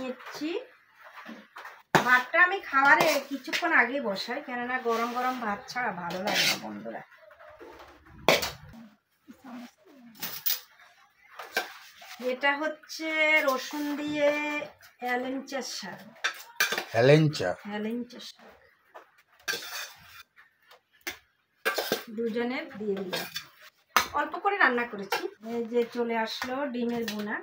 নিয়েছি। ভাতটা আমি খাওয়ারে কিছুক্ষণ আগে বসাই, কেননা গরম গরম ভাত ছাড়া ভালো লাগে না বন্ধুরা। এটা হচ্ছে রসুন দিয়ে হেলেঞ্চা শাক। হেলেঞ্চা শাক দুজনের দিয়ে দিলাম, অল্প করে রান্না করেছি। এই যে চলে আসলো ডিমের বোনা।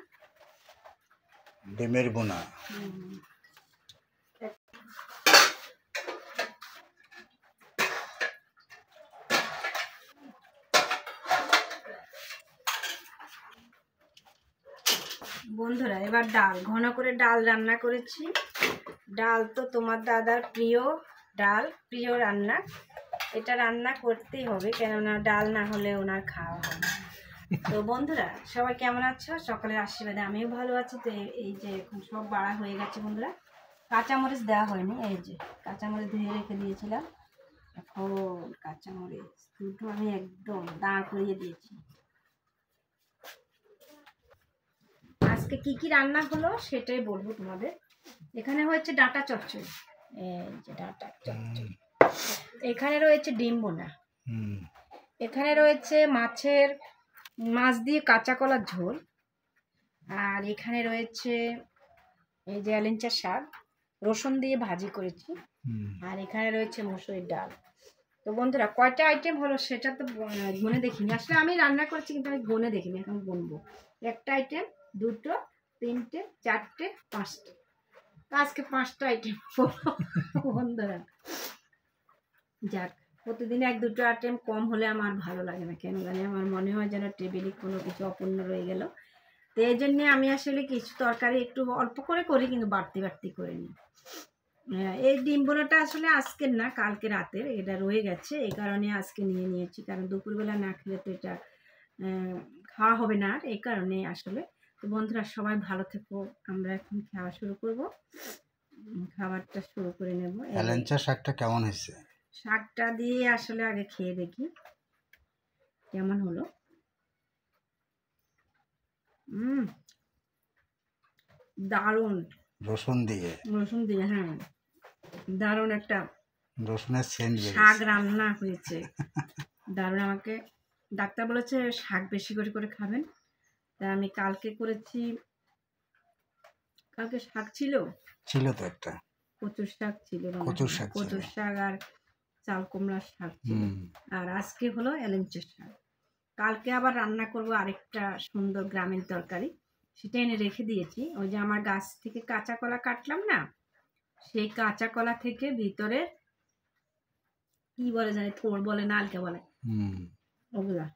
বন্ধুরা এবার ডাল, ঘন করে ডাল রান্না করেছি। ডাল তো তোমার দাদার প্রিয় ডাল, প্রিয় রান্না। এটা রান্না করতেই হবে, কেননা ডাল না হলে ওনার খাওয়া হবে না। তো বন্ধুরা সবাই কেমন আছো? সকালের আশীর্বাদে আমিও ভালো আছি। তো এই যে এখন সব বাড়া হয়ে গেছে বন্ধুরা। কাঁচামরিচ দেওয়া হয়নি, এই যে কাঁচামরিচ ধুয়ে রেখে দিয়েছিলাম। এখন কাঁচামরিচ দুটো আমি একদম দাঁড় করিয়ে দিয়েছি। আজকে কি কি রান্না হলো সেটাই বলবো তোমাদের। এখানে হয়েছে ডাঁটা চচ্চড়ি, এই যে ডাঁটা চচ্চড়ি। এখানে রয়েছে ডিম বোনা। এখানে রয়েছে মাছ দিয়ে কাঁচা কলার ঝোল। আর এখানে রয়েছে এই যে হেলেঞ্চা শাক, রসুন দিয়ে ভাজি করেছি। আর এখানে রয়েছে মসুরির ডাল। তো বন্ধুরা কয়টা আইটেম হলো সেটা তো গুনে দেখিনি। আসলে আমি রান্না করছি কিন্তু আমি গুনে দেখিনি, এখন গুনবো। একটা আইটেম, দুটো, তিনটে, চারটে, পাঁচটা। আজকে 5টা আইটেম বন্ধুরা। যাক, প্রতিদিন 1-2টো আইটেম কম হলে আমার ভালো লাগে না, কেন জানি আমার মনে হয় যেন টেবিলে কোনো কিছু অপূর্ণ রয়ে গেল। তো এই জন্যে আমি আসলে কিছু তরকারি একটু অল্প করে করি, কিন্তু বাড়তি করে নিই। এই ডিম বোনাটা আসলে আজকের না, কালকে রাতের, এটা রয়ে গেছে, এই কারণে আজকে নিয়েছি। কারণ দুপুরবেলা না খেলে তো এটা খাওয়া হবে না, আর এই কারণে আসলে। তো বন্ধুরা সবাই ভালো থেকো, আমরা এখন খাওয়া শুরু করব, খাবারটা শুরু করে নেব। হেলেঞ্চা শাকটা কেমন হয়েছে? শাকটা দিয়ে আসলে আগে খেয়ে দেখি কেমন হলো। দারুণ। রসুন দিয়ে হ্যাঁ, দারুণ একটা রসুনের সেন্ট শাক রান্না হয়েছে। দারুণ। আমাকে ডাক্তার বলেছে শাক বেশি করে করে খাবেন। তা আমি কালকে করেছি। কালকে শাক ছিল তো একটা কচুর শাক ছিল, কচুর শাক আর চাল কুমড়ার শাক ছিল। আর আজকে হলো হেলেঞ্চা শাক। কালকে আবার রান্না করব আরেকটা সুন্দর গ্রামীণ তরকারি, সেটা এনে রেখে দিয়েছি। ওই যে আমার গাছ থেকে কাঁচা কলা কাটলাম না, সেই কাঁচা কলা থেকে ভিতরে কি বলে জানি, থোড় বলে না আলকে বলে, ওগুলা।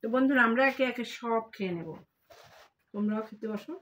তো বন্ধুরা আমরা একে একে সব খেয়ে নেব, তোমরাও খেতে বসো।